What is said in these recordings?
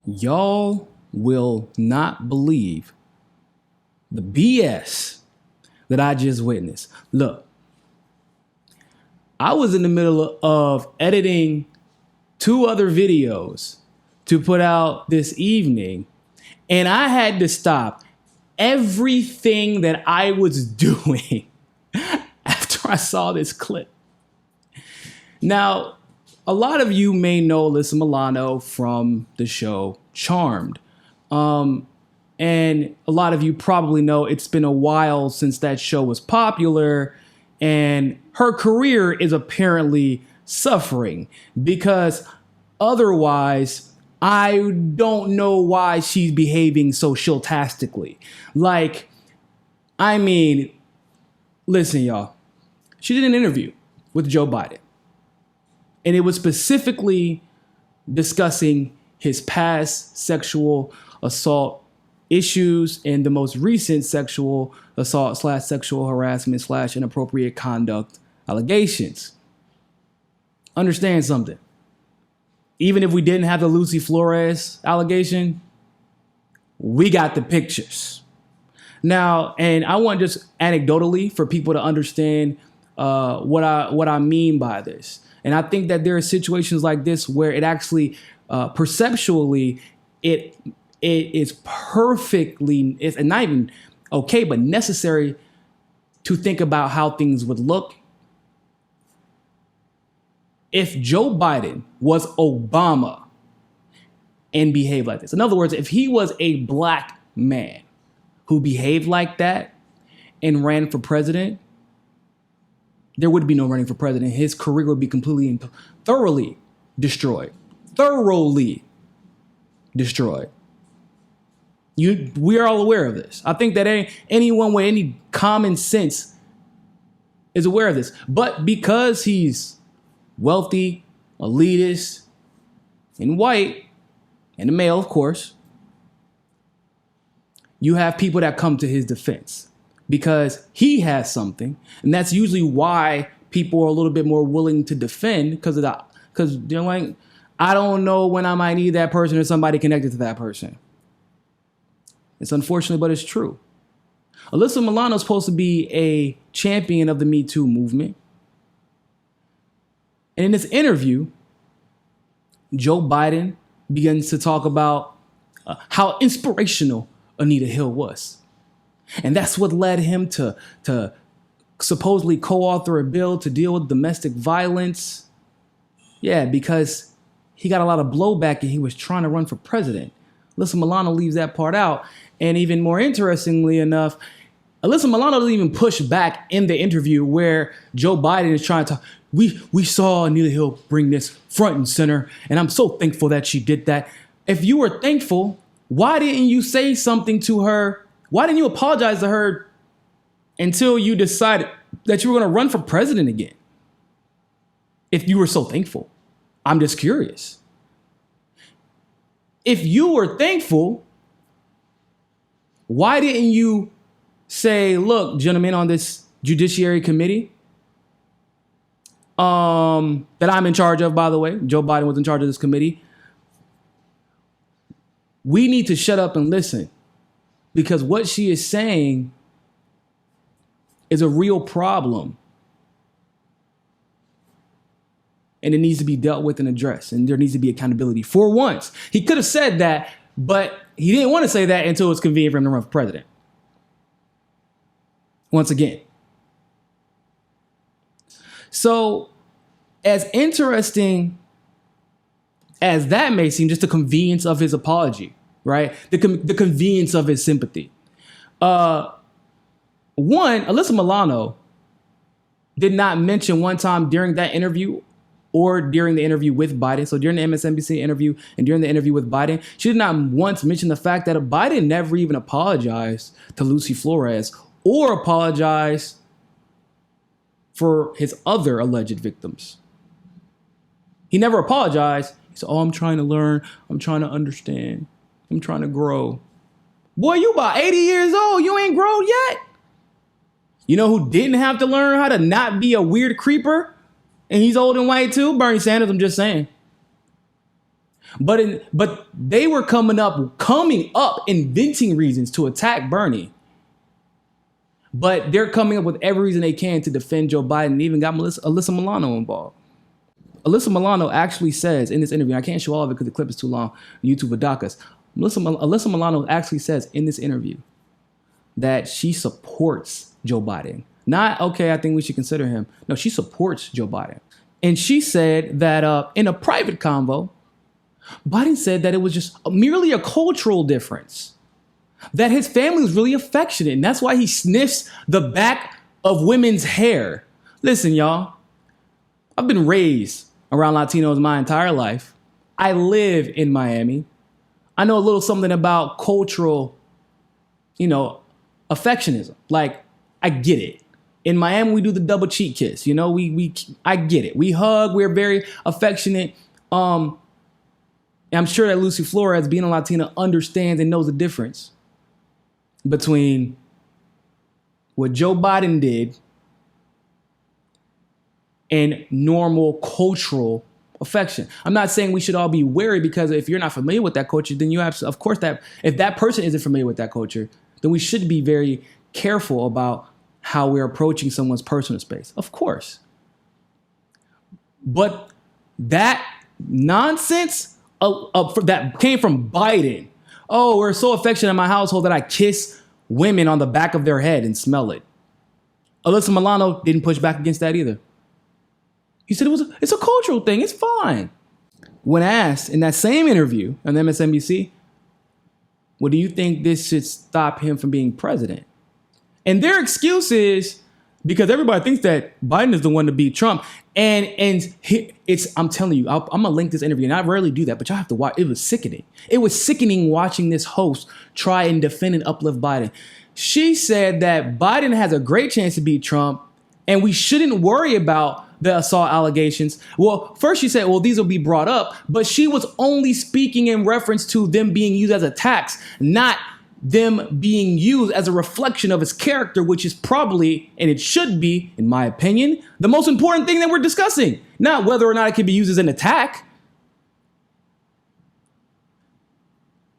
Y'all will not believe the BS that I just witnessed. Look, I was in the middle of editing 2 other videos to put out this evening, and I had to stop everything that I was doing after I saw this clip. Now, a lot of you may know Alyssa Milano from the show Charmed. And a lot of you probably know it's been a while since that show was popular, and her career is apparently suffering because otherwise I don't know why she's behaving so shiltastically. Like, I mean, listen, y'all. She did an interview with Joe Biden, and it was specifically discussing his past sexual assault issues and the most recent sexual assault / sexual harassment / inappropriate conduct allegations. Understand something. Even if we didn't have the Lucy Flores allegation, we got the pictures. Now, and I want just anecdotally for people to understand what I mean by this. And I think that there are situations like this where it actually perceptually it is perfectly, it's not even okay, but necessary to think about how things would look if Joe Biden was Obama and behaved like this. In other words, if he was a black man who behaved like that and ran for president, there would be no running for president. His career would be completely and thoroughly destroyed. Thoroughly destroyed. We are all aware of this. I think that anyone with any common sense is aware of this. But because he's wealthy, elitist, and white, and a male, of course, you have people that come to his defense because he has something. And that's usually why people are a little bit more willing to defend because they're like, I don't know when I might need that person or somebody connected to that person. It's unfortunate, but it's true. Alyssa Milano is supposed to be a champion of the Me Too movement. And in this interview, Joe Biden begins to talk about how inspirational Anita Hill was. And that's what led him to supposedly co-author a bill to deal with domestic violence. Yeah, because he got a lot of blowback and he was trying to run for president. Alyssa Milano leaves that part out. And even more interestingly enough, Alyssa Milano doesn't even push back in the interview where Joe Biden is trying to, we saw Anita Hill bring this front and center, and I'm so thankful that she did that. If you were thankful, why didn't you say something to her? Why didn't you apologize to her until you decided that you were going to run for president again? If you were so thankful. I'm just curious. If you were thankful, why didn't you say, look, gentlemen, on this judiciary committee that I'm in charge of, by the way, Joe Biden was in charge of this committee. We need to shut up and listen because what she is saying is a real problem. And it needs to be dealt with and addressed. And there needs to be accountability for once. He could have said that, but he didn't want to say that until it was convenient for him to run for president. Once again. So, as interesting as that may seem, just the convenience of his apology, right? The convenience of his sympathy. One, Alyssa Milano did not mention one time during that interview or during the interview with Biden. So during the MSNBC interview and during the interview with Biden, she did not once mention the fact that Biden never even apologized to Lucy Flores or apologized for his other alleged victims. He never apologized. He said, I'm trying to learn. I'm trying to understand. I'm trying to grow. Boy, you about 80 years old. You ain't grown yet. You know who didn't have to learn how to not be a weird creeper? And he's old and white too? Bernie Sanders, I'm just saying. But they were coming up, inventing reasons to attack Bernie. But they're coming up with every reason they can to defend Joe Biden, and even got Alyssa Milano involved. Alyssa Milano actually says in this interview, I can't show all of it because the clip is too long, YouTube would dock us. Alyssa Milano actually says in this interview that she supports Joe Biden. Not, okay, I think we should consider him. No, she supports Joe Biden. And she said that in a private convo, Biden said that it was just merely a cultural difference, that his family was really affectionate, and that's why he sniffs the back of women's hair. Listen, y'all, I've been raised around Latinos my entire life. I live in Miami. I know a little something about cultural, affectionism. Like, I get it. In Miami, we do the double cheek kiss. I get it. We hug. We're very affectionate. And I'm sure that Lucy Flores, being a Latina, understands and knows the difference between what Joe Biden did and normal cultural affection. I'm not saying we should all be wary, because if you're not familiar with that culture, then you have, of course, that if that person isn't familiar with that culture, then we should be very careful about how we're approaching someone's personal space. Of course. But that nonsense that came from Biden. Oh, we're so affectionate in my household that I kiss women on the back of their head and smell it. Alyssa Milano didn't push back against that either. He said it's a cultural thing. It's fine. When asked in that same interview on MSNBC, what do you think this should stop him from being president? And their excuse is because everybody thinks that Biden is the one to beat Trump. And I'm telling you, I'm going to link this interview, and I rarely do that, but y'all have to watch. It was sickening. It was sickening watching this host try and defend and uplift Biden. She said that Biden has a great chance to beat Trump, and we shouldn't worry about the assault allegations. Well, first she said, well, these will be brought up, but she was only speaking in reference to them being used as attacks, not them being used as a reflection of his character, which is probably, and it should be, in my opinion, the most important thing that we're discussing, not whether or not it can be used as an attack.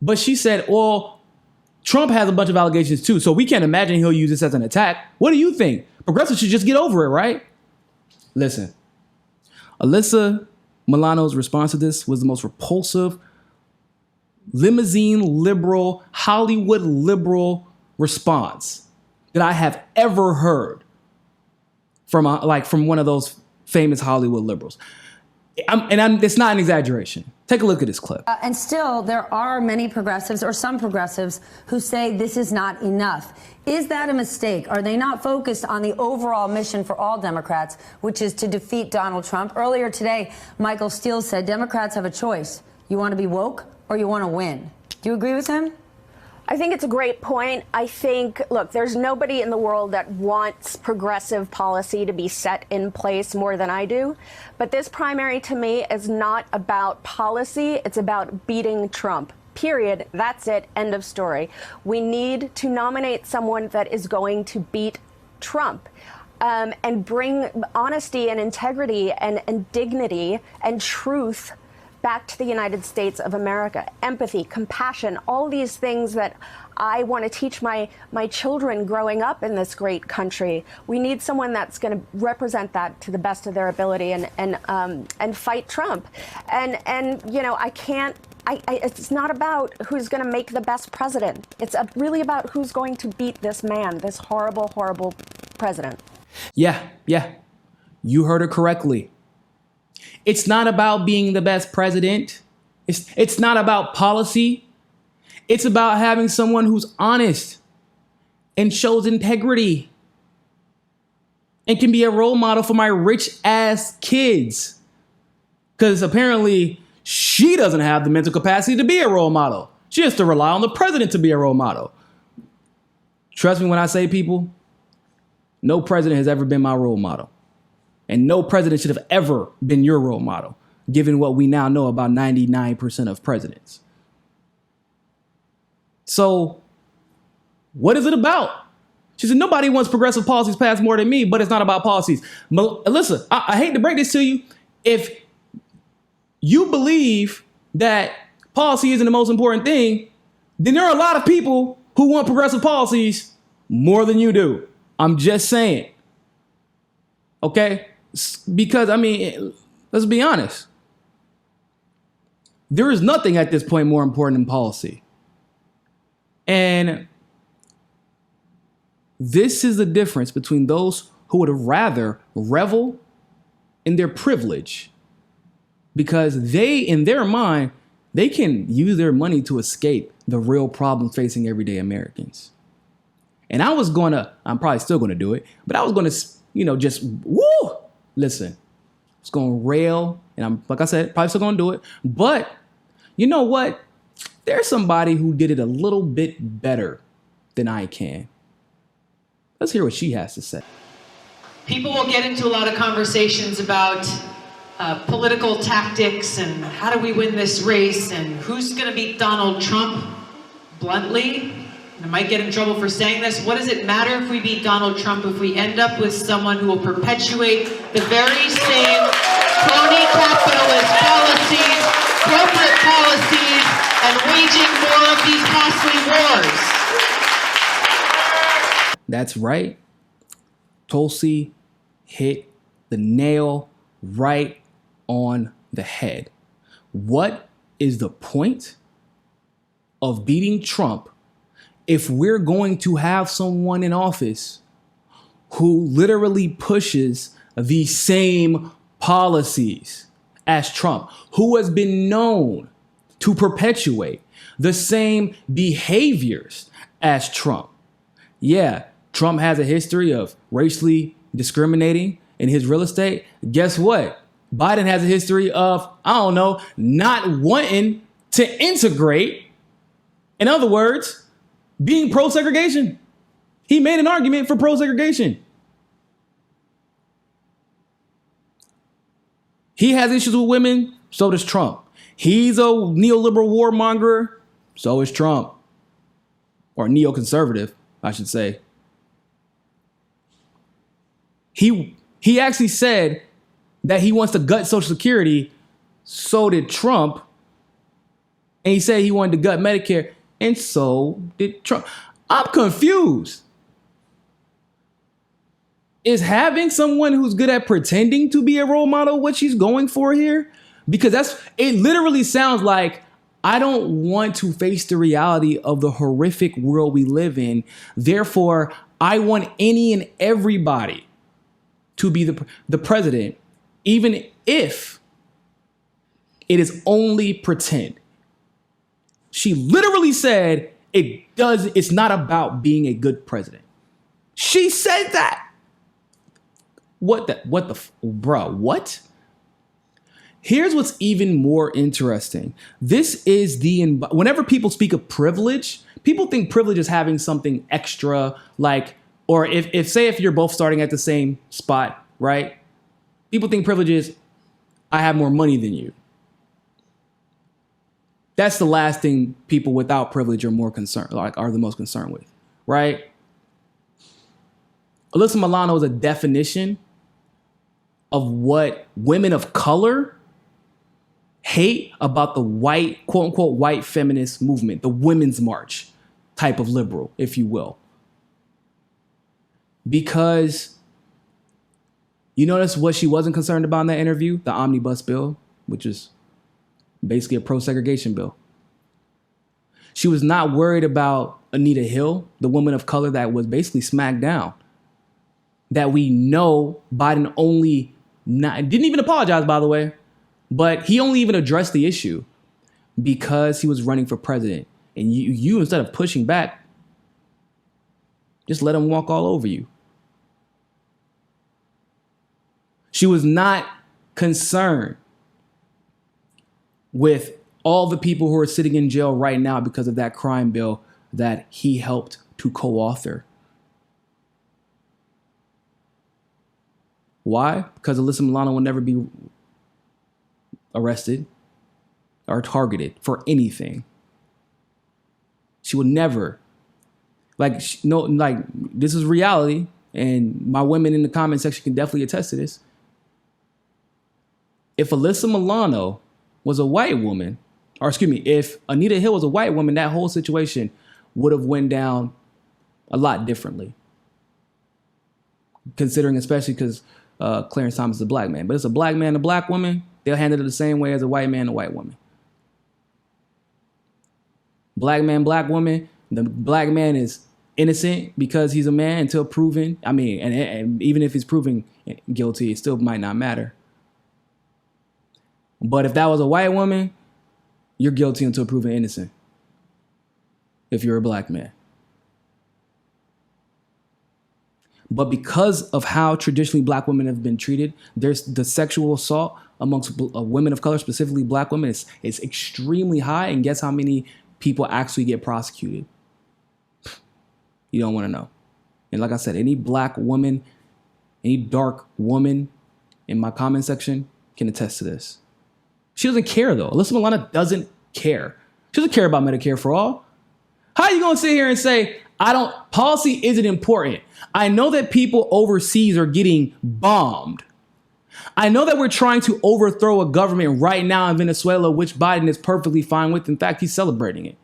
But she said, well, Trump has a bunch of allegations too, so we can't imagine he'll use this as an attack. What do you think? Progressives should just get over it, right? Listen, Alyssa Milano's response to this was the most repulsive, limousine liberal, Hollywood liberal response that I have ever heard from one of those famous Hollywood liberals. It's not an exaggeration. Take a look at this clip. And still, there are many progressives, or some progressives, who say this is not enough. Is that a mistake? Are they not focused on the overall mission for all Democrats, which is to defeat Donald Trump? Earlier today, Michael Steele said Democrats have a choice. You want to be woke or you want to win. Do you agree with him? I think it's a great point. I think, look, there's nobody in the world that wants progressive policy to be set in place more than I do. But this primary to me is not about policy. It's about beating Trump. Period. That's it. End of story. We need to nominate someone that is going to beat Trump. And bring honesty and integrity and dignity and truth back to the United States of America. Empathy, compassion, all these things that I want to teach my children growing up in this great country. We need someone that's going to represent that to the best of their ability and fight Trump. And it's not about who's going to make the best president. It's really about who's going to beat this man, this horrible, horrible president. Yeah. You heard her correctly. It's not about being the best president. It's not about policy. It's about having someone who's honest and shows integrity and can be a role model for my rich ass kids. Because apparently she doesn't have the mental capacity to be a role model. She has to rely on the president to be a role model. Trust me when I say, people, no president has ever been my role model. And no president should have ever been your role model, given what we now know about 99% of presidents. So, what is it about? She said, nobody wants progressive policies passed more than me, but it's not about policies. Alyssa, I hate to break this to you. If you believe that policy isn't the most important thing, then there are a lot of people who want progressive policies more than you do. I'm just saying. Okay? Because, I mean, let's be honest. There is nothing at this point more important than policy. And this is the difference between those who would rather revel in their privilege because they, in their mind, they can use their money to escape the real problems facing everyday Americans. And I'm probably still going to do it, but I was going to, listen, it's going to rail. And I'm, like I said, probably still going to do it. But you know what? There's somebody who did it a little bit better than I can. Let's hear what she has to say. People will get into a lot of conversations about political tactics and how do we win this race and who's going to beat Donald Trump. Bluntly, I might get in trouble for saying this. What does it matter if we beat Donald Trump if we end up with someone who will perpetuate the very same crony capitalist policies, corporate policies, and waging more of these costly wars? That's right. Tulsi hit the nail right on the head. What is the point of beating Trump if we're going to have someone in office who literally pushes the same policies as Trump, who has been known to perpetuate the same behaviors as Trump? Yeah, Trump has a history of racially discriminating in his real estate. Guess what? Biden has a history of, not wanting to integrate. In other words, being pro-segregation. He made an argument for pro-segregation. He has issues with women, so does Trump. He's a neoliberal warmonger, so is Trump. Or neoconservative, I should say. He actually said that he wants to gut Social Security, so did Trump. And he said he wanted to gut Medicare, and so did Trump. I'm confused. Is having someone who's good at pretending to be a role model what she's going for here? Because it literally sounds like, I don't want to face the reality of the horrific world we live in. Therefore, I want any and everybody to be the president, even if it is only pretend. She literally said it's not about being a good president. She said that. What? Here's what's even more interesting. This is whenever people speak of privilege, people think privilege is having something extra, like, or if you're both starting at the same spot, right? People think privilege is, I have more money than you. That's the last thing people without privilege are more concerned, like, are the most concerned with, right? Alyssa Milano is a definition of what women of color hate about the white, quote unquote, white feminist movement, the Women's March type of liberal, if you will. Because you notice what she wasn't concerned about in that interview? The omnibus bill, which is basically a pro-segregation bill. She was not worried about Anita Hill, the woman of color that was basically smacked down. That we know Biden didn't even apologize, by the way, but he only even addressed the issue because he was running for president. And you instead of pushing back, just let him walk all over you. She was not concerned with all the people who are sitting in jail right now because of that crime bill that he helped to co-author. Why? Because Alyssa Milano will never be arrested or targeted for anything. She will never. This is reality, and my women in the comment section can definitely attest to this. If Alyssa Milano was a white woman, if Anita Hill was a white woman, that whole situation would have went down a lot differently. Considering, especially because Clarence Thomas is a black man. But it's a black man, a black woman, they'll handle it the same way as a white man, a white woman. Black man, black woman, the black man is innocent because he's a man until proven. I mean, and even if he's proven guilty, it still might not matter. But if that was a white woman, you're guilty until proven innocent. If you're a black man. But because of how traditionally black women have been treated, there's the sexual assault amongst women of color, specifically black women, is extremely high. And guess how many people actually get prosecuted? You don't want to know. And like I said, any black woman, any dark woman in my comment section can attest to this. She doesn't care, though. Alyssa Milano doesn't care. She doesn't care about Medicare for all. How are you going to sit here and say, policy isn't important? I know that people overseas are getting bombed. I know that we're trying to overthrow a government right now in Venezuela, which Biden is perfectly fine with. In fact, he's celebrating it.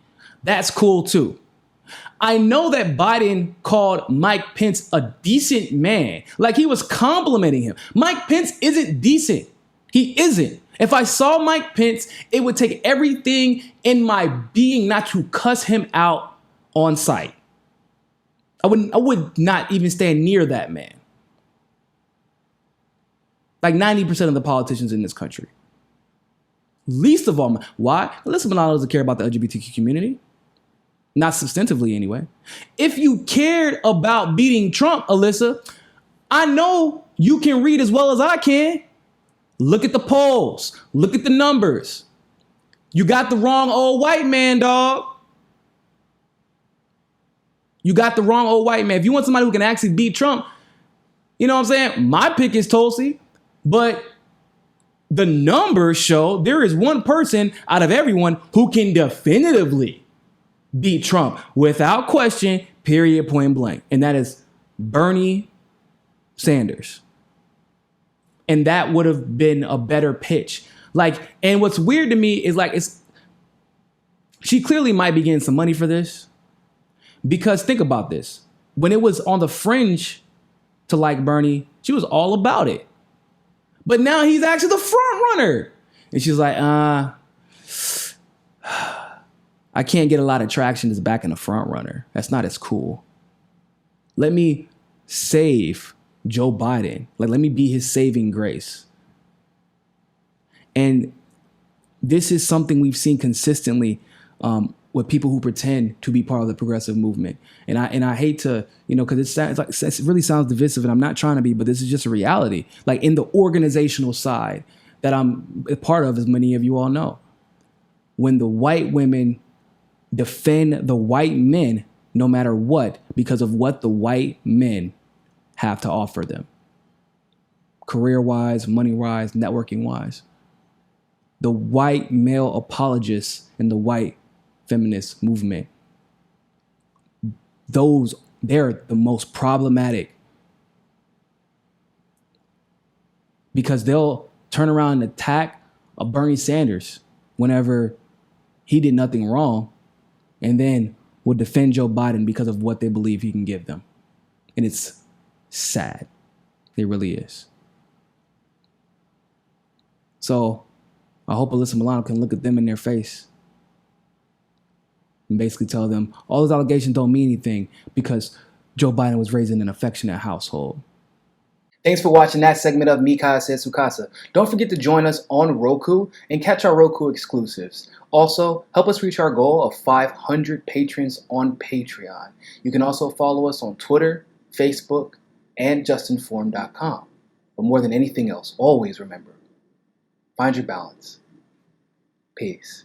That's cool, too. I know that Biden called Mike Pence a decent man, like he was complimenting him. Mike Pence isn't decent. He isn't. If I saw Mike Pence, it would take everything in my being not to cuss him out on sight. I would not even stand near that man. Like 90% of the politicians in this country. Least of all, why? Alyssa Milano doesn't care about the LGBTQ community. Not substantively, anyway. If you cared about beating Trump, Alyssa, I know you can read as well as I can. Look at the polls. Look at the numbers. You got the wrong old white man, dog. You got the wrong old white man. If you want somebody who can actually beat Trump, you know what I'm saying? My pick is Tulsi. But the numbers show there is one person out of everyone who can definitively beat Trump without question, period, point blank. And that is Bernie Sanders. And that would have been a better pitch. And what's weird to me is she clearly might be getting some money for this. Because think about this. When it was on the fringe to like Bernie, she was all about it. But now he's actually the front runner. And she's like, I can't get a lot of traction as backing a front runner. That's not as cool. Let me save Joe Biden. Let me be his saving grace. And this is something we've seen consistently with people who pretend to be part of the progressive movement. And I hate to, because it really sounds divisive, and I'm not trying to be, but this is just a reality. In the organizational side that I'm a part of, as many of you all know, when the white women defend the white men, no matter what, because of what the white men have to offer them, career-wise, money-wise, networking-wise. The white male apologists in the white feminist movement, they're the most problematic, because they'll turn around and attack a Bernie Sanders whenever he did nothing wrong, and then will defend Joe Biden because of what they believe he can give them. And it's sad. It really is. So I hope Alyssa Milano can look at them in their face and basically tell them all those allegations don't mean anything because Joe Biden was raised in an affectionate household. Thanks for watching that segment of Mikai Says Sukasa. Don't forget to join us on Roku and catch our Roku exclusives. Also, help us reach our goal of 500 patrons on Patreon. You can also follow us on Twitter, Facebook, and JustNForm.com. But more than anything else, always remember, find your balance. Peace.